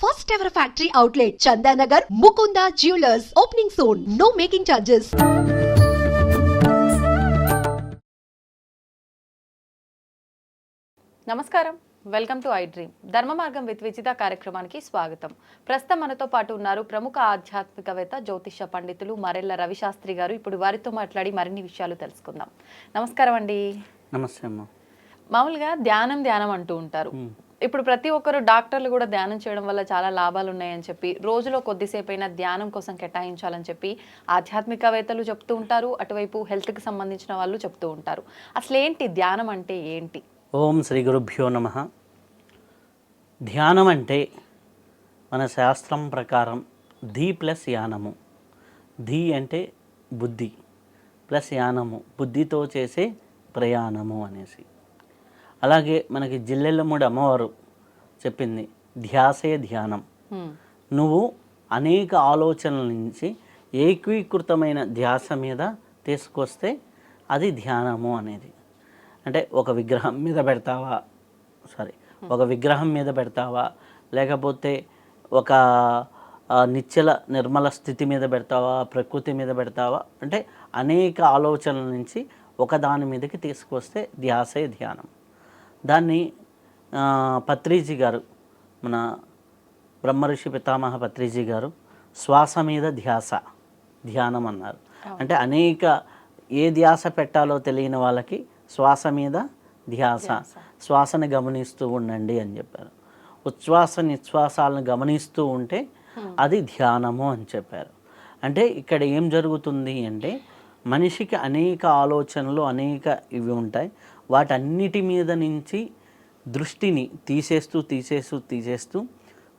first ever factory outlet, Chandanagar, Mukunda Jewelers, opening soon. No making charges. నమస్కారం, welcome to I dream. ధర్మ మార్గం with Vijitha కార్యక్రమానికి స్వాగతం. ప్రస్తుతం మనతో పాటు ఉన్నారు ప్రముఖ ఆధ్యాత్మికవేత్త, జ్యోతిష పండితులు మరెల్ల రవిశాస్త్రి గారు. ఇప్పుడు వారితో మాట్లాడి మరిన్ని విషయాలు తెలుసుకుందాం. నమస్కారం అండి. నమస్తే అమ్మ. మామూలుగా ధ్యానం అంటూ ఉంటారు. ఇప్పుడు ప్రతి ఒక్కరు డాక్టర్లు కూడా ధ్యానం చేయడం వల్ల చాలా లాభాలు ఉన్నాయని చెప్పి, రోజులో కొద్దిసేపు అయినా ధ్యానం కోసం కేటాయించాలని చెప్పి ఆధ్యాత్మికవేత్తలు చెప్తూ ఉంటారు. అటువైపు హెల్త్కి సంబంధించిన వాళ్ళు చెప్తూ ఉంటారు. అసలు ఏంటి ధ్యానం అంటే ఏంటి? ఓం శ్రీ గురుభ్యో నమః. ధ్యానం అంటే మన శాస్త్రం ప్రకారం ధీ ప్లస్ యానము. ధీ అంటే బుద్ధి ప్లస్ యానము, బుద్ధితో చేసే ప్రయాణము అనేసి. అలాగే మనకి జిల్లెళ్ళమ్మడి అమ్మవారు చెప్పింది ధ్యాసే ధ్యానం. నువ్వు అనేక ఆలోచనల నుంచి ఏకీకృతమైన ధ్యాస మీద తీసుకొస్తే అది ధ్యానము అనేది. అంటే ఒక విగ్రహం మీద పెడతావా, లేకపోతే ఒక నిశ్చల నిర్మల స్థితి మీద పెడతావా, ప్రకృతి మీద పెడతావా, అంటే అనేక ఆలోచనల నుంచి ఒకదాని మీదకి తీసుకొస్తే ధ్యాసే ధ్యానం. దాన్ని పత్రిజీ గారు, మన బ్రహ్మర్షి పితామహ పత్రిజీ గారు శ్వాస మీద ధ్యానం అన్నారు. అంటే అనేక ఏ ధ్యాస పెట్టాలో తెలియని వాళ్ళకి శ్వాస మీద ధ్యాస, శ్వాసను గమనిస్తూ ఉండండి అని చెప్పారు. ఉచ్ఛ్వాస నిశ్వాసాలను గమనిస్తూ ఉంటే అది ధ్యానము అని చెప్పారు. అంటే ఇక్కడ ఏం జరుగుతుంది అంటే మనిషికి అనేక ఆలోచనలు, అనేక ఇవి ఉంటాయి. వాటన్నిటి మీద నుంచి దృష్టిని తీసేస్తూ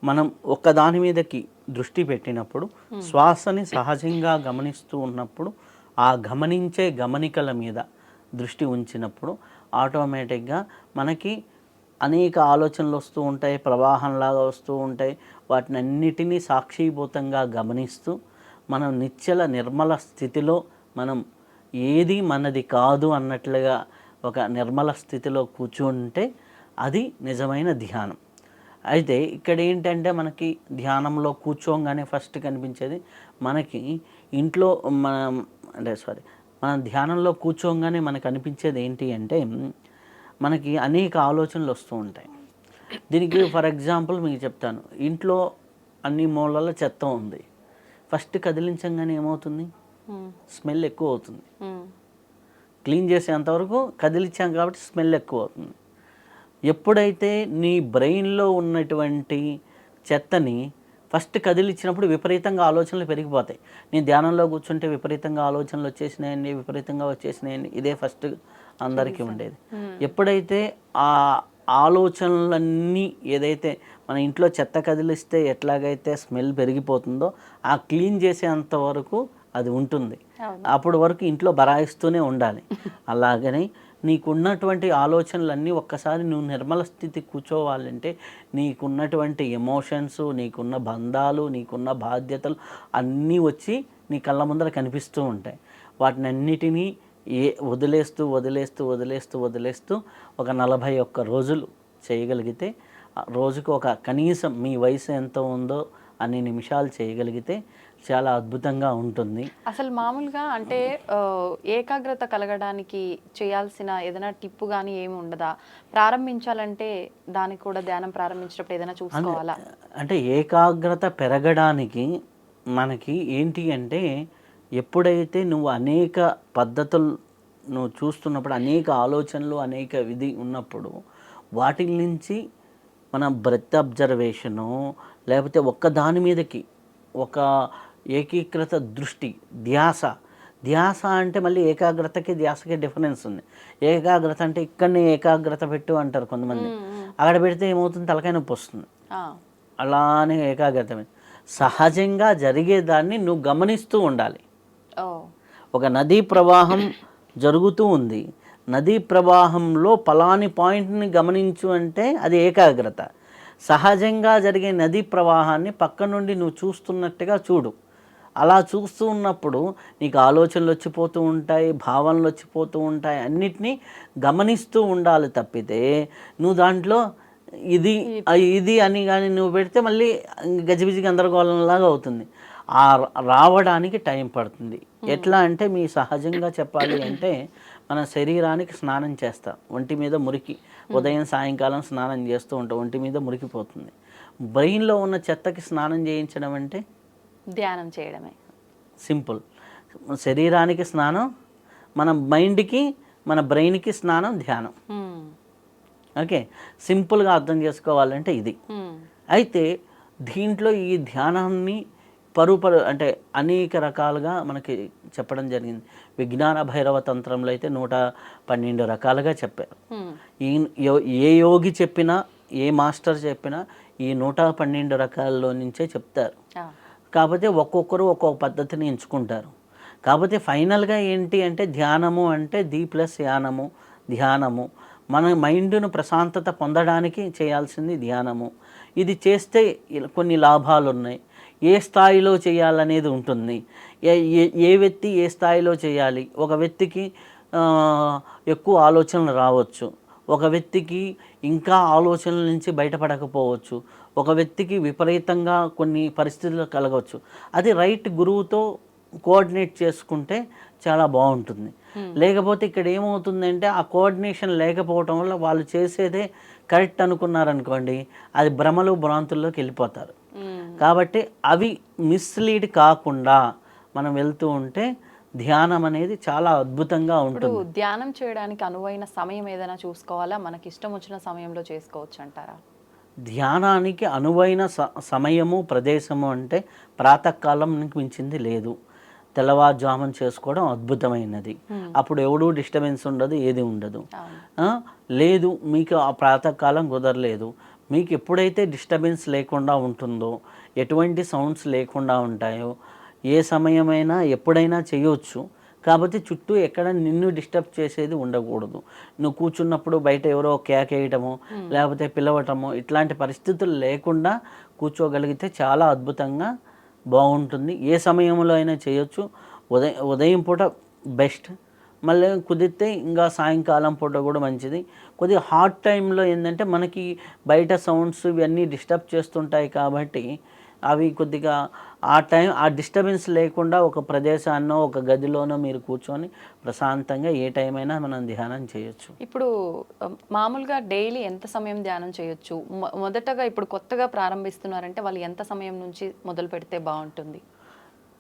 మనం ఒక్కదాని మీదకి దృష్టి పెట్టినప్పుడు, శ్వాసని సహజంగా గమనిస్తూ ఉన్నప్పుడు, ఆ గమనించే గమనికల మీద దృష్టి ఉంచినప్పుడు ఆటోమేటిక్గా మనకి అనేక ఆలోచనలు వస్తూ ఉంటాయి, ప్రవాహంలాగా వస్తూ ఉంటాయి. వాటిని అన్నిటినీ సాక్షిభూతంగా గమనిస్తూ మనం నిశ్చల నిర్మల స్థితిలో, మనం ఏది మనది కాదు అన్నట్లుగా ఒక నిర్మల స్థితిలో కూర్చుంటే అది నిజమైన ధ్యానం. అయితే ఇక్కడ ఏంటంటే మనకి ధ్యానంలో కూర్చోగానే ఫస్ట్ కనిపించేది మనకి ఇంట్లో మన ధ్యానంలో కూర్చోగానే మనకు అనిపించేది ఏంటి అంటే మనకి అనేక ఆలోచనలు వస్తూ ఉంటాయి. దీనికి ఫర్ ఎగ్జాంపుల్ మీకు చెప్తాను. ఇంట్లో అన్ని మూలల చెత్త ఉంది. ఫస్ట్ కదిలించగానే ఏమవుతుంది? స్మెల్ ఎక్కువ అవుతుంది. క్లీన్ చేసేంతవరకు కదిలించాం కాబట్టి స్మెల్ ఎక్కువ అవుతుంది. ఎప్పుడైతే నీ బ్రెయిన్లో ఉన్నటువంటి చెత్తని ఫస్ట్ కదిలిచ్చినప్పుడు విపరీతంగా ఆలోచనలు పెరిగిపోతాయి. నీ ధ్యానంలో కూర్చుంటే విపరీతంగా ఆలోచనలు వచ్చేసినాయండి. ఇదే ఫస్ట్ అందరికీ ఉండేది. ఎప్పుడైతే ఆ ఆలోచనలన్నీ, ఏదైతే మన ఇంట్లో చెత్త కదిలిస్తే ఎట్లాగైతే స్మెల్ పెరిగిపోతుందో, ఆ క్లీన్ చేసేంత వరకు అది ఉంటుంది. అప్పటి వరకు ఇంట్లో బరాయిస్తూనే ఉండాలి. అలాగని నీకున్నటువంటి ఆలోచనలన్నీ ఒక్కసారి నువ్వు నిర్మల స్థితి కూర్చోవాలంటే నీకున్నటువంటి ఎమోషన్స్, నీకున్న బంధాలు, నీకున్న బాధ్యతలు అన్నీ వచ్చి నీ కళ్ళ ముందర కనిపిస్తూ ఉంటాయి. వాటిని అన్నిటినీ వదిలేస్తూ ఒక 41 రోజులు చేయగలిగితే, రోజుకు ఒక కనీసం మీ వయసు ఎంత ఉందో అన్ని నిమిషాలు చేయగలిగితే చాలా అద్భుతంగా ఉంటుంది. అసలు మామూలుగా అంటే ఏకాగ్రత కలగడానికి చేయాల్సిన ఏదైనా టిప్పు కానీ ఏమి ఉండదా? ప్రారంభించాలంటే దానికి కూడా ధ్యానం ప్రారంభించినప్పుడు ఏదైనా చూసుకోవాలా? అంటే ఏకాగ్రత పెరగడానికి మనకి ఏంటి అంటే, ఎప్పుడైతే నువ్వు అనేక పద్ధతులు నువ్వు చూస్తున్నప్పుడు, అనేక ఆలోచనలు, అనేక విధి ఉన్నప్పుడు, వాటి నుంచి మన బ్రెత్ అబ్జర్వేషను, లేకపోతే ఒక్క దాని మీదకి ఒక ఏకీకృత దృష్టి, ధ్యాస అంటే మళ్ళీ ఏకాగ్రతకి ధ్యాసకి డిఫరెన్స్ ఉంది. ఏకాగ్రత అంటే ఇక్కడనే ఏకాగ్రత పెట్టు అంటారు కొంతమంది. అక్కడ పెడితే ఏమవుతుంది? తలకాయ నొప్పి వస్తుంది. అలానే ఏకాగ్రత సహజంగా జరిగేదాన్ని నువ్వు గమనిస్తూ ఉండాలి. ఒక నదీ ప్రవాహం జరుగుతూ ఉంది, నదీ ప్రవాహంలో పలాని పాయింట్ని గమనించు అంటే అది ఏకాగ్రత. సహజంగా జరిగే నదీ ప్రవాహాన్ని పక్క నుండి నువ్వు చూస్తున్నట్టుగా చూడు. అలా చూస్తూ ఉన్నప్పుడు నీకు ఆలోచనలు వచ్చిపోతూ ఉంటాయి, భావనలు వచ్చిపోతూ ఉంటాయి. అన్నిటినీ గమనిస్తూ ఉండాలి తప్పితే నువ్వు దాంట్లో ఇది ఇది అని కానీ నువ్వు పెడితే మళ్ళీ గజిబిజి గందరగోళంలాగా అవుతుంది. ఆ రావడానికి టైం పడుతుంది. ఎట్లా అంటే మీ సహజంగా చెప్పాలి అంటే మన శరీరానికి స్నానం చేస్తాం, ఒంటి మీద మురికి ఉదయం సాయంకాలం స్నానం చేస్తూ ఉంటాం, ఒంటి మీద మురికిపోతుంది. బ్రెయిన్లో ఉన్న చెత్తకి స్నానం చేయించడం అంటే ధ్యానం చేయడమే. సింపుల్. శరీరానికి స్నానం, మన మైండ్కి మన బ్రెయిన్కి స్నానం ధ్యానం. ఓకే, సింపుల్గా అర్థం చేసుకోవాలంటే ఇది. అయితే దీంట్లో ఈ ధ్యానాన్ని అంటే అనేక రకాలుగా మనకి చెప్పడం జరిగింది. విజ్ఞాన భైరవ తంత్రంలో అయితే 112 రకాలుగా చెప్పారు. ఏ యోగి చెప్పినా ఏ మాస్టర్ చెప్పినా ఈ 112 రకాల్లో నుంచే చెప్తారు. కాకపోతే ఒక్కొక్కరు ఒక్కొక్క పద్ధతిని ఎంచుకుంటారు. కాకపోతే ఫైనల్గా ఏంటి అంటే ధ్యానము అంటే ది ప్లస్ యానము, ధ్యానము. మన మైండ్ను ప్రశాంతత పొందడానికి చేయాల్సింది ధ్యానము. ఇది చేస్తే కొన్ని లాభాలు ఉన్నాయి. ఏ స్థాయిలో చేయాలనేది ఉంటుంది. ఏ వ్యక్తి ఏ స్థాయిలో చేయాలి. ఒక వ్యక్తికి ఎక్కువ ఆలోచనలు రావచ్చు, ఒక వ్యక్తికి ఇంకా ఆలోచనల నుంచి బయటపడకపోవచ్చు, ఒక వ్యక్తికి విపరీతంగా కొన్ని పరిస్థితులు కలగవచ్చు. అది రైట్ గురువుతో కోఆర్డినేట్ చేసుకుంటే చాలా బాగుంటుంది. లేకపోతే ఇక్కడ ఏమవుతుందంటే ఆ కోఆర్డినేషన్ లేకపోవటం వల్ల వాళ్ళు చేసేదే కరెక్ట్ అనుకున్నారనుకోండి, అది భ్రమలు భ్రాంతుల్లోకి వెళ్ళిపోతారు. కాబట్టి అవి మిస్లీడ్ కాకుండా మనం వెళ్తూ ఉంటే ధ్యానం అనేది చాలా అద్భుతంగా ఉంటుంది. ధ్యానం చేయడానికి అనువైన సమయం ఏదైనా చూసుకోవాలా, మనకి ఇష్టం వచ్చిన సమయంలో చేసుకోవచ్చు అంటారా? ధ్యానానికి అనువైన సమయము ప్రదేశము అంటే ప్రాతకాలంకి మించింది లేదు. తెల్లవారుజామున చేసుకోవడం అద్భుతమైనది. అప్పుడు ఎవడూ డిస్టర్బెన్స్ ఉండదు, ఏది ఉండదు. లేదు మీకు ఆ ప్రాతకాలం కుదరలేదు, మీకు ఎప్పుడైతే డిస్టర్బెన్స్ లేకుండా ఉంటుందో, ఎటువంటి సౌండ్స్ లేకుండా ఉంటాయో, ఏ సమయమైనా ఎప్పుడైనా చేయొచ్చు. కాబట్టి చుట్టూ ఎక్కడ నిన్ను డిస్టర్బ్ చేసేది ఉండకూడదు. నువ్వు కూర్చున్నప్పుడు బయట ఎవరో కేకేయటము లేకపోతే పిలవటము ఇట్లాంటి పరిస్థితులు లేకుండా కూర్చోగలిగితే చాలా అద్భుతంగా బాగుంటుంది. ఏ సమయంలో అయినా చేయొచ్చు. ఉదయం పూట బెస్ట్, మళ్ళీ కుదిరితే ఇంకా సాయంకాలం పూట కూడా మంచిది. కొద్దిగా హాట్ టైంలో ఏంటంటే మనకి బయట సౌండ్స్ ఇవన్నీ డిస్టర్బ్ చేస్తుంటాయి. కాబట్టి అవి కొద్దిగా ఆ డిస్టర్బెన్స్ లేకుండా ఒక ప్రదేశాన్నో ఒక గదిలోనో మీరు కూర్చొని ప్రశాంతంగా ఏ టైం అయినా మనం ధ్యానం చేయొచ్చు. ఇప్పుడు మామూలుగా డైలీ ఎంత సమయం ధ్యానం చేయొచ్చు? మొదటగా ఇప్పుడు కొత్తగా ప్రారంభిస్తున్నారంటే వాళ్ళు ఎంత సమయం నుంచి మొదలు పెడితే బాగుంటుంది?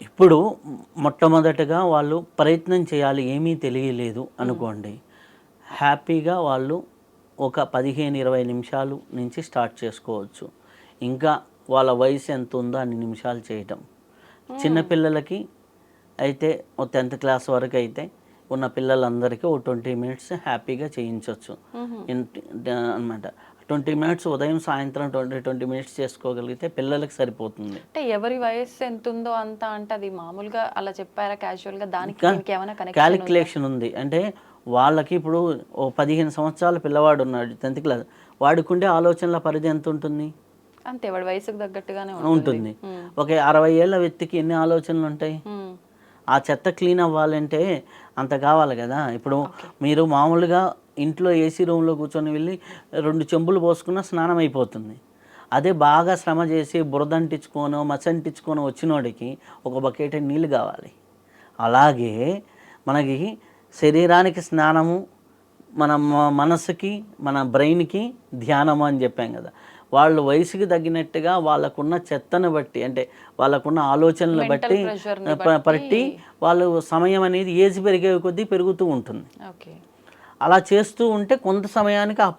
ఇప్పుడు మొట్టమొదటగా వాళ్ళు ప్రయత్నం చేయాలి. ఏమీ తెలియలేదు అనుకోండి, హ్యాపీగా వాళ్ళు ఒక 15-20 నిమిషాలు నుంచి స్టార్ట్ చేసుకోవచ్చు. ఇంకా వాళ్ళ వయసు ఎంత ఉందో అన్ని నిమిషాలు చేయటం. చిన్నపిల్లలకి అయితే 10th క్లాస్ వరకు అయితే ఉన్న పిల్లలందరికీ ఒక 20 మినిట్స్ హ్యాపీగా చేయించవచ్చు అనమాట. 20 మినిట్స్ ఉదయం సాయంత్రం 20 మినిట్స్ చేసుకోగలిగితే పిల్లలకి సరిపోతుంది. అంటే ఎవరి వయసు ఎంత ఉందో అంత అంటే అది మామూలుగా అలా చెప్పారా క్యాజువల్గా? దానికి ఏమైనా క్యాలిక్యులేషన్ ఉంది. అంటే వాళ్ళకి ఇప్పుడు ఓ 15 సంవత్సరాల పిల్లవాడు ఉన్నాడు 10th క్లాస్, వాడుకుండే ఆలోచనల పరిధి ఎంత ఉంటుంది? అంతే, వాడి వయసుకు తగ్గట్టుగానే ఉంటుంది. ఒక 60 ఏళ్ళ వ్యక్తికి ఎన్ని ఆలోచనలు ఉంటాయి? ఆ చెత్త క్లీన్ అవ్వాలంటే అంత కావాలి కదా. ఇప్పుడు మీరు మామూలుగా ఇంట్లో ఏసీ రూమ్లో కూర్చొని వెళ్ళి 2 చెంబులు పోసుకున్న స్నానం అయిపోతుంది. అదే బాగా శ్రమ చేసి బురదంటించుకోనో మచ్చంటించుకోనో వచ్చినోడికి ఒక బకెట్ నీళ్ళు కావాలి. అలాగే మనకి శరీరానికి స్నానము, మన మనసుకి మన బ్రెయిన్కి ధ్యానము అని చెప్పాం కదా. వాళ్ళు వయసుకి తగ్గినట్టుగా వాళ్ళకున్న చెత్తను బట్టి, అంటే వాళ్ళకున్న ఆలోచనలు బట్టి వాళ్ళు సమయం అనేది ఏజ్ పెరిగే కొద్దీ పెరుగుతూ ఉంటుంది. అలా చేస్తూ ఉంటే కొంత సమయానికి ఆ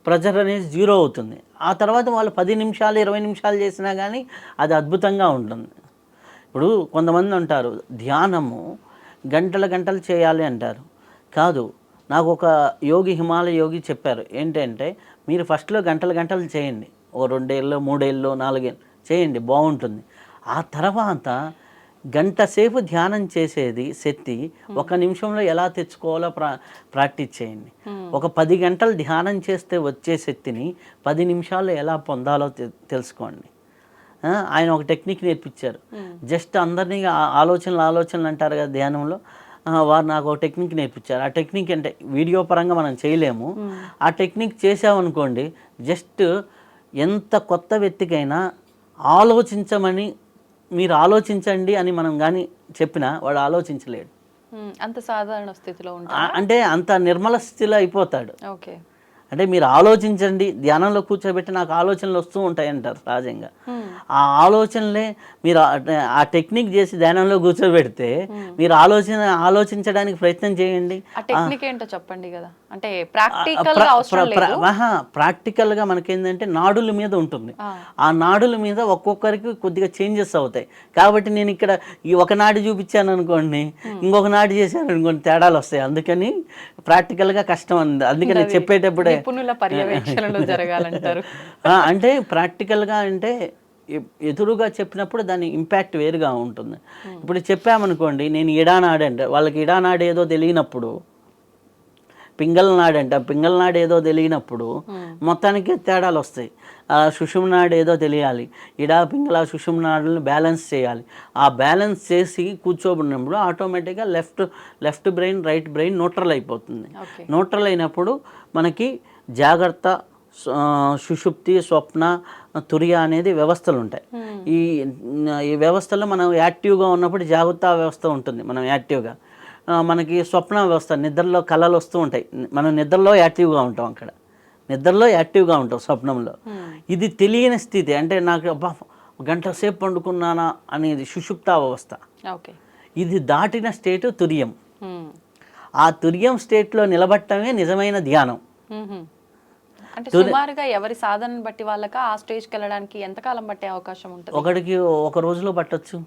ప్రెజర్ అనేది 0 అవుతుంది. ఆ తర్వాత వాళ్ళు 10 నిమిషాలు 20 నిమిషాలు చేసినా కానీ అది అద్భుతంగా ఉంటుంది. ఇప్పుడు కొంతమంది అంటారు ధ్యానము గంటలు చేయాలి అంటారు. కాదు, నాకు ఒక యోగి, హిమాలయ యోగి చెప్పారు ఏంటంటే, మీరు ఫస్ట్లో గంటలు చేయండి, ఓ 2 ఏళ్ళు 3 ఏళ్ళు 4 ఏళ్ళు చేయండి, బాగుంటుంది. ఆ తర్వాత గంట సేపు ధ్యానం చేసేది శక్తి 1 నిమిషంలో ఎలా తెచ్చుకోవాలో ప్రాక్టీస్ చేయండి. ఒక 10 గంటలు ధ్యానం చేస్తే వచ్చే శక్తిని 10 నిమిషాల్లో ఎలా పొందాలో తెలుసుకోండి. ఆయన ఒక టెక్నిక్ నేర్పించారు. జస్ట్ అందరినీ ఆలోచనలు అంటారు కదా ధ్యానంలో, వారు నాకు ఒక టెక్నిక్ నేర్పించారు. ఆ టెక్నిక్ అంటే వీడియో పరంగా మనం చేయలేము. ఆ టెక్నిక్ చేసామనుకోండి, జస్ట్ ఎంత కొత్త వ్యక్తికైనా ఆలోచించమని, మీరు ఆలోచించండి అని మనం కానీ చెప్పినా వాడు ఆలోచించలేడు. అంత సాధారణ స్థితిలో ఉంటా, అంటే అంత నిర్మల స్థితిలో అయిపోతాడు. ఓకే. అంటే మీరు ఆలోచించండి, ధ్యానంలో కూర్చోబెట్టి నాకు ఆలోచనలు వస్తూ ఉంటాయి అంటారు సహజంగా. ఆ ఆలోచనలే మీరు ఆ టెక్నిక్ చేసి ధ్యానంలో కూర్చోబెడితే మీరు ఆలోచించడానికి ప్రయత్నం చేయండి. ఆ టెక్నిక్ ఏంటో చెప్పండి కదా, అంటే ప్రాక్టికల్ గా అవసరం లేదు. ప్రాక్టికల్గా మనకేంటంటే నాడుల మీద ఉంటుంది. ఆ నాడుల మీద ఒక్కొక్కరికి కొద్దిగా చేంజెస్ అవుతాయి. కాబట్టి నేను ఇక్కడ ఈ ఒక నాడి చూపించాను అనుకోండి, ఇంకొక నాడి చేశాను అనుకోండి, తేడాలు వస్తాయి. అందుకని ప్రాక్టికల్గా కష్టం అంది. అందుకని చెప్పేటప్పుడే నిపుణుల పర్యవేక్షణలో జరగాలంటారు. అంటే ప్రాక్టికల్గా అంటే ఎదురుగా చెప్పినప్పుడు దాని ఇంపాక్ట్ వేరుగా ఉంటుంది. ఇప్పుడు చెప్పామనుకోండి, నేను ఇడానాడు అంటే వాళ్ళకి ఇడానాడు ఏదో తెలియనప్పుడు, పింగళనాడు ఏదో తెలియనప్పుడు మొత్తానికి తేడాలు వస్తాయి. సుషుమ్నాడు ఏదో తెలియాలి, ఇడా పింగళ సుషుమ్నాడులను బ్యాలెన్స్ చేయాలి. ఆ బ్యాలెన్స్ చేసి కూర్చోబడినప్పుడు ఆటోమేటిక్గా left brain right brain neutral అయిపోతుంది. న్యూట్రల్ అయినప్పుడు మనకి జాగ్రత్త, సుషుప్తి, స్వప్న, తురియ అనేది వ్యవస్థలు ఉంటాయి. ఈ వ్యవస్థలో మనం యాక్టివ్గా ఉన్నప్పుడు జాగ్రత్త వ్యవస్థ ఉంటుంది, మనం యాక్టివ్గా. మనకి స్వప్న వ్యవస్థ, నిద్రలో కళలు వస్తూ ఉంటాయి, మనం నిద్రలో యాక్టివ్గా ఉంటాం. అక్కడ నిద్రలో యాక్టివ్గా ఉంటాం, స్వప్నంలో. ఇది తెలియని స్థితి, అంటే నాకు అబ్బా గంట సేపు పండుకున్నానా అనేది సుషుప్త వ్యవస్థ. ఇది దాటిన స్టేట్ తురియం. ఆ తురియం స్టేట్లో నిలబడటమే నిజమైన ధ్యానం. అంటే సుమారుగా ఎవరి సాధనను బట్టి వాళ్ళకి ఆ స్టేజ్కి వెళ్ళడానికి ఎంతకాలం పట్టే అవకాశం ఉంటుంది? ఒకడికి ఒక రోజులో పట్టొచ్చు.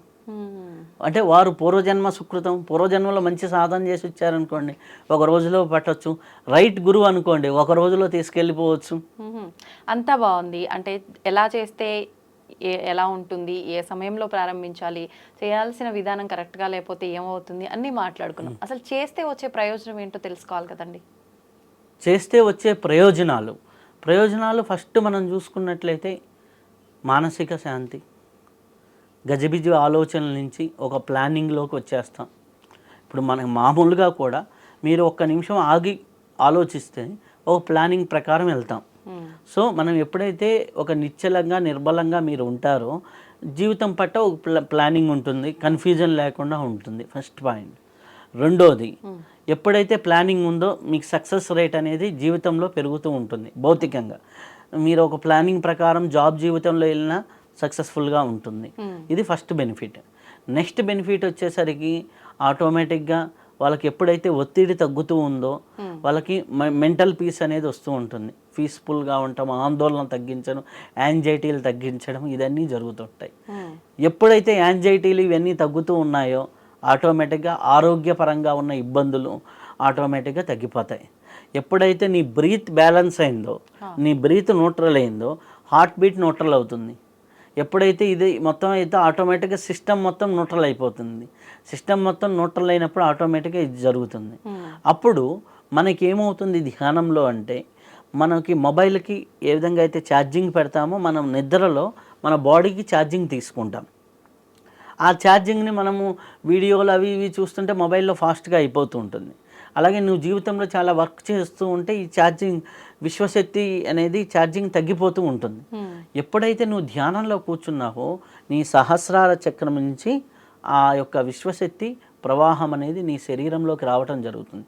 అంటే వారు పూర్వజన్మ సుకృతం, పూర్వజన్మలో మంచి సాధన చేసి వచ్చారనుకోండి, ఒక రోజులో పట్టొచ్చు. రైట్ గురువు అనుకోండి, ఒక రోజులో తీసుకెళ్ళిపోవచ్చు. అంతా బాగుంది. అంటే ఎలా చేస్తే ఎలా ఉంటుంది, ఏ సమయంలో ప్రారంభించాలి, చేయాల్సిన విధానం కరెక్ట్గా లేకపోతే ఏమవుతుంది అన్నీ మాట్లాడుకున్నాం. అసలు చేస్తే వచ్చే ప్రయోజనం ఏంటో తెలుసుకోవాలి కదండి. చేస్తే వచ్చే ప్రయోజనాలు ఫస్ట్ మనం చూసుకున్నట్లయితే మానసిక శాంతి, గజిబిజి ఆలోచనల నుంచి ఒక ప్లానింగ్లోకి వచ్చేస్తాం. ఇప్పుడు మనకు మామూలుగా కూడా మీరు ఒక్క నిమిషం ఆగి ఆలోచిస్తే ఒక ప్లానింగ్ ప్రకారం వెళ్తాం. సో మనం ఎప్పుడైతే ఒక నిశ్చలంగా నిర్బలంగా మీరు ఉంటారో జీవితం పట్ల ఒక ప్లానింగ్ ఉంటుంది, కన్ఫ్యూజన్ లేకుండా ఉంటుంది. First point. రెండోది, ఎప్పుడైతే ప్లానింగ్ ఉందో మీకు సక్సెస్ రేట్ అనేది జీవితంలో పెరుగుతూ ఉంటుంది. భౌతికంగా మీరు ఒక ప్లానింగ్ ప్రకారం జాబ్ జీవితంలో వెళ్ళినా సక్సెస్ఫుల్గా ఉంటుంది. ఇది ఫస్ట్ బెనిఫిట్. నెక్స్ట్ బెనిఫిట్ వచ్చేసరికి ఆటోమేటిక్గా వాళ్ళకి ఎప్పుడైతే ఒత్తిడి తగ్గుతూ ఉందో వాళ్ళకి మెంటల్ పీస్ అనేది వస్తూ ఉంటుంది. పీస్ఫుల్గా ఉంటాం, ఆందోళన తగ్గించడం, యాంగ్జైటీలు తగ్గించడం, ఇవన్నీ జరుగుతుంటాయి. ఎప్పుడైతే యాంగ్జైటీలు ఇవన్నీ తగ్గుతూ ఉన్నాయో ఆటోమేటిక్గా ఆరోగ్యపరంగా ఉన్న ఇబ్బందులు ఆటోమేటిక్గా తగ్గిపోతాయి. ఎప్పుడైతే నీ బ్రీత్ బ్యాలెన్స్ అయిందో, నీ బ్రీత్ న్యూట్రల్ అయిందో, హార్ట్ బీట్ న్యూట్రల్ అవుతుంది. ఎప్పుడైతే ఇది మొత్తం అయితే ఆటోమేటిక్గా సిస్టమ్ మొత్తం న్యూట్రల్ అయిపోతుంది. సిస్టమ్ మొత్తం న్యూట్రల్ అయినప్పుడు ఆటోమేటిక్గా ఇది జరుగుతుంది. అప్పుడు మనకి ఏమవుతుంది ధ్యానంలో అంటే, మనకి మొబైల్కి ఏ విధంగా అయితే ఛార్జింగ్ పెడతామో మనం నిద్రలో మన బాడీకి ఛార్జింగ్ తీసుకుంటాం. ఆ ఛార్జింగ్ని మనము వీడియోలు అవి ఇవి చూస్తుంటే మొబైల్లో ఫాస్ట్గా అయిపోతూ ఉంటుంది. అలాగే నువ్వు జీవితంలో చాలా వర్క్ చేస్తూ ఉంటే ఈ ఛార్జింగ్ విశ్వశక్తి అనేది ఛార్జింగ్ తగ్గిపోతూ ఉంటుంది. ఎప్పుడైతే నువ్వు ధ్యానంలో కూర్చున్నావో నీ సహస్రార చక్రం నుంచి ఆ యొక్క విశ్వశక్తి ప్రవాహం అనేది నీ శరీరంలోకి రావటం జరుగుతుంది.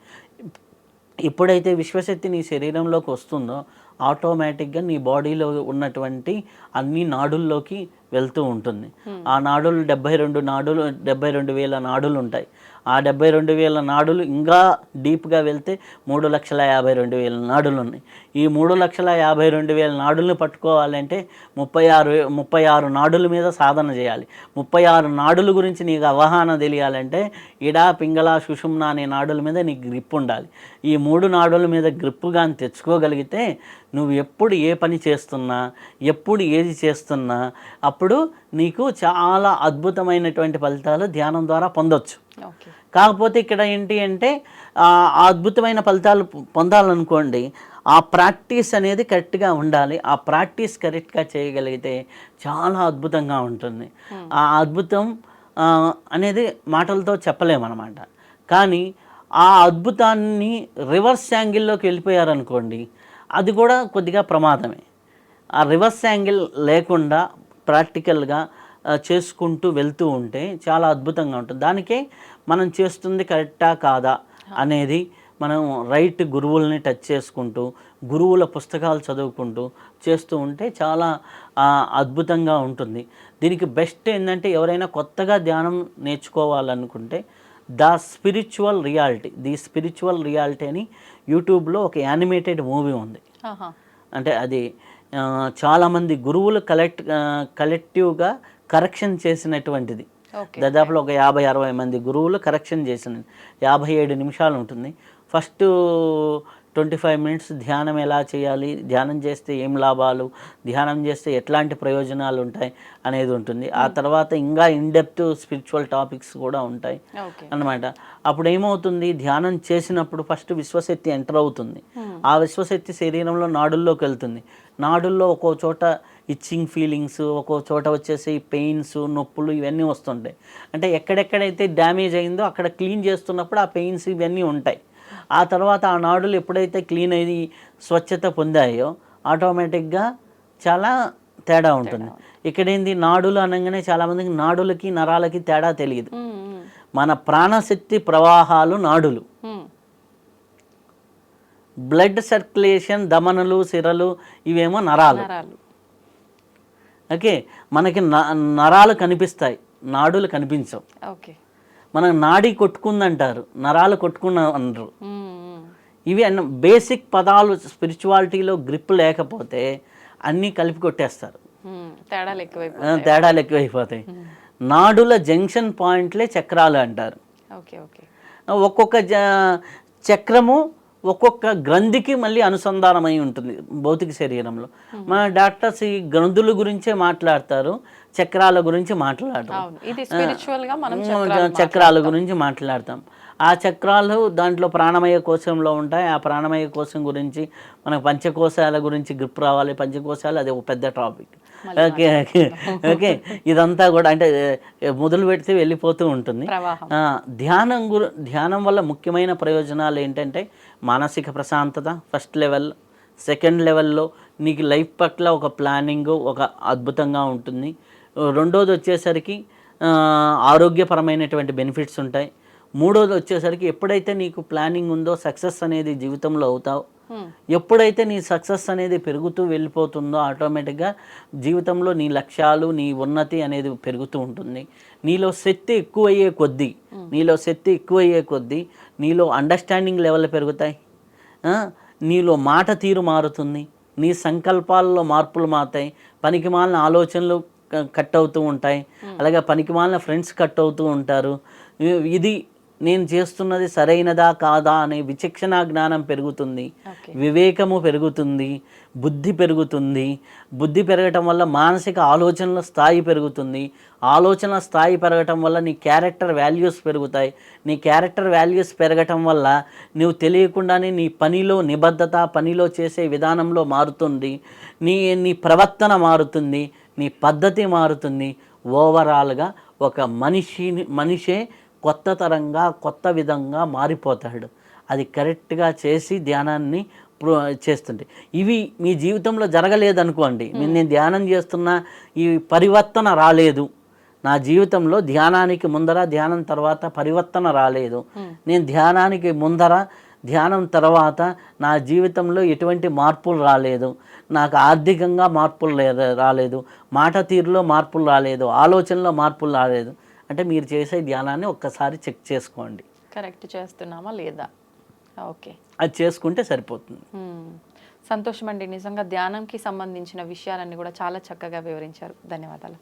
ఎప్పుడైతే విశ్వశక్తి నీ శరీరంలోకి వస్తుందో ఆటోమేటిక్గా నీ బాడీలో ఉన్నటువంటి అన్ని నాడుల్లోకి వెళ్తూ ఉంటుంది. ఆ నాడులు 72,000 నాడులు ఉంటాయి. ఆ 72,000 నాడులు ఇంకా డీప్గా వెళ్తే 3,52,000 నాడులు ఉన్నాయి. ఈ 3,52,000 నాడులను పట్టుకోవాలంటే 36 నాడుల మీద సాధన చేయాలి. 36 నాడుల గురించి నీకు అవగాహన తెలియాలంటే ఇడా పింగళ సుషుమ్న అనే నాడుల మీద నీకు గ్రిప్ ఉండాలి. ఈ 3 నాడుల మీద గ్రిప్ కానీ తెచ్చుకోగలిగితే నువ్వు ఎప్పుడు ఏ పని చేస్తున్నా, ఎప్పుడు ఏది చేస్తున్నా అప్పుడు నీకు చాలా అద్భుతమైనటువంటి ఫలితాలు ధ్యానం ద్వారా పొందొచ్చు. కాకపోతే ఇక్కడ ఏంటి అంటే ఆ అద్భుతమైన ఫలితాలు పొందాలనుకోండి, ఆ ప్రాక్టీస్ అనేది కరెక్ట్గా ఉండాలి. ఆ ప్రాక్టీస్ కరెక్ట్గా చేయగలిగితే చాలా అద్భుతంగా ఉంటుంది. ఆ అద్భుతం అనేది మాటలతో చెప్పలేమన్నమాట. కానీ ఆ అద్భుతాన్ని రివర్స్ యాంగిల్లోకి వెళ్ళిపోయారనుకోండి, అది కూడా కొద్దిగా ప్రమాదమే. ఆ రివర్స్ యాంగిల్ లేకుండా ప్రాక్టికల్గా చేసుకుంటూ వెళ్తూ ఉంటే చాలా అద్భుతంగా ఉంటుంది. దానికే మనం చేస్తుంది కరెక్టా కాదా అనేది మనం రైట్ గురువుల్ని టచ్ చేసుకుంటూ, గురువుల పుస్తకాలు చదువుకుంటూ చేస్తూ ఉంటే చాలా అద్భుతంగా ఉంటుంది. దీనికి బెస్ట్ ఏంటంటే, ఎవరైనా కొత్తగా ధ్యానం నేర్చుకోవాలనుకుంటే ది స్పిరిచువల్ రియాలిటీ అని యూట్యూబ్లో ఒక యానిమేటెడ్ మూవీ ఉంది. అంటే అది చాలామంది గురువులు కలెక్టివ్గా కరెక్షన్ చేసినటువంటిది. దాదాపులో ఒక 50-60 మంది గురువులు కరెక్షన్ చేసిన 57 నిమిషాలు ఉంటుంది. ఫస్ట్ 25 మినిట్స్ ధ్యానం ఎలా చేయాలి, ధ్యానం చేస్తే ఏం లాభాలు, ధ్యానం చేస్తే ఎట్లాంటి ప్రయోజనాలు ఉంటాయి అనేది ఉంటుంది. ఆ తర్వాత ఇంకా ఇన్డెప్త్ స్పిరిచువల్ టాపిక్స్ కూడా ఉంటాయి అన్నమాట. అప్పుడు ఏమవుతుంది, ధ్యానం చేసినప్పుడు ఫస్ట్ విశ్వశక్తి ఎంటర్ అవుతుంది. ఆ విశ్వశక్తి శరీరంలో నాడుల్లోకి వెళ్తుంది. నాడుల్లో ఒక్కో చోట ఇచ్చింగ్ ఫీలింగ్స్, ఒక్కో చోట వచ్చేసి పెయిన్స్, నొప్పులు ఇవన్నీ వస్తుంటాయి. అంటే ఎక్కడెక్కడైతే డ్యామేజ్ అయిందో అక్కడ క్లీన్ చేస్తున్నప్పుడు ఆ పెయిన్స్ ఇవన్నీ ఉంటాయి. ఆ తర్వాత ఆ నాడులు ఎప్పుడైతే క్లీన్ అయ్యి స్వచ్ఛత పొందాయో ఆటోమేటిక్గా చాలా తేడా ఉంటుంది. ఇక్కడేంది, నాడులు అనగానే చాలామందికి నాడులకి నరాలకి తేడా తెలియదు. మన ప్రాణశక్తి ప్రవాహాలు నాడులు, బ్లడ్ సర్క్యులేషన్ దమనలు, సిరలు ఇవేమో నరాలు. ఓకే, మనకి నరాలు కనిపిస్తాయి, నాడులు కనిపించవు. మనం నాడి కొట్టుకుందంటారు, నరాలు కొట్టుకున్న అనరు. ఇవి బేసిక్ పదాలు స్పిరిచువాలిటీలో గ్రిప్ లేకపోతే అన్నీ కలిపి కొట్టేస్తారు, తేడాలు ఎక్కువైపోతాయి. నాడుల జంక్షన్ పాయింట్లే చక్రాలు అంటారు. ఒక్కొక్క చక్రము ఒక్కొక్క గ్రంథికి మళ్ళీ అనుసంధానమై ఉంటుంది భౌతిక శరీరంలో. మన డాక్టర్స్ ఈ గ్రంథుల గురించే మాట్లాడతారు, చక్రాల గురించి మాట్లాడతాం. చక్రాల గురించి మాట్లాడతాం. ఆ చక్రాలు దాంట్లో ప్రాణమయ కోశంలో ఉంటాయి. ఆ ప్రాణమయ కోశం గురించి మనకు పంచకోశాల గురించి గ్రిప్ రావాలి. పంచకోశాలు అది ఒక పెద్ద టాపిక్. ఓకే ఓకే ఓకే ఇదంతా కూడా అంటే మొదలు పెడితే వెళ్ళిపోతూ ఉంటుంది. ధ్యానం వల్ల ముఖ్యమైన ప్రయోజనాలు ఏంటంటే, మానసిక ప్రశాంతత ఫస్ట్ లెవెల్. సెకండ్ లెవెల్లో నీకు లైఫ్ పట్ల ఒక ప్లానింగ్ ఒక అద్భుతంగా ఉంటుంది. రెండోది వచ్చేసరికి ఆరోగ్యపరమైనటువంటి బెనిఫిట్స్ ఉంటాయి. మూడోది వచ్చేసరికి ఎప్పుడైతే నీకు ప్లానింగ్ ఉందో సక్సెస్ అనేది జీవితంలో అవుతావు. ఎప్పుడైతే నీ సక్సెస్ అనేది పెరుగుతూ వెళ్ళిపోతుందో ఆటోమేటిక్గా జీవితంలో నీ లక్ష్యాలు, నీ ఉన్నతి అనేది పెరుగుతూ ఉంటుంది. నీలో శక్తి ఎక్కువయ్యే కొద్దీ నీలో అండర్స్టాండింగ్ లెవెల్ పెరుగుతాయి. నీలో మాట తీరు మారుతుంది. నీ సంకల్పాల్లో మార్పులు మారుతాయి. పనికిమాలిన ఆలోచనలు కట్ అవుతూ ఉంటాయి. అలాగే పనికిమాలిన ఫ్రెండ్స్ కట్ అవుతూ ఉంటారు. ఇది నేను చేస్తున్నది సరైనదా కాదా అనే విచక్షణ జ్ఞానం పెరుగుతుంది, వివేకము పెరుగుతుంది, బుద్ధి పెరుగుతుంది. బుద్ధి పెరగటం వల్ల మానసిక ఆలోచనల స్థాయి పెరుగుతుంది. ఆలోచన స్థాయి పెరగటం వల్ల నీ క్యారెక్టర్ వాల్యూస్ పెరుగుతాయి. నీ క్యారెక్టర్ వాల్యూస్ పెరగటం వల్ల నువ్వు తెలియకుండానే నీ పనిలో నిబద్ధత, పనిలో చేసే విధానంలో మారుతుంది. నీ ప్రవర్తన మారుతుంది, నీ పద్ధతి మారుతుంది. ఓవరాల్గా ఒక మనిషే కొత్త తరంగా, కొత్త విధంగా మారిపోతాడు. అది కరెక్ట్గా చేసి ధ్యానాన్ని చేస్తుంటే. ఇవి మీ జీవితంలో జరగలేదనుకోండి, నేను ధ్యానం చేస్తున్నా ఈ పరివర్తన రాలేదు నా జీవితంలో, ధ్యానానికి ముందర ధ్యానం తర్వాత పరివర్తన రాలేదు, నేను ధ్యానానికి ముందర ధ్యానం తర్వాత నా జీవితంలో ఎటువంటి మార్పులు రాలేదు, నాకు ఆర్థికంగా మార్పులు రాలేదు, మాట తీరులో మార్పులు రాలేదు, ఆలోచనలో మార్పులు రాలేదు అంటే మీరు చేసే ధ్యానాన్ని ఒక్కసారి చెక్ చేసుకోండి, కరెక్ట్ చేస్తున్నామా లేదా. ఓకే, అది చేసుకుంటే సరిపోతుంది. సంతోషం అండి. నిజంగా ధ్యానంకి సంబంధించిన విషయాలన్నీ కూడా చాలా చక్కగా వివరించారు. ధన్యవాదాలు.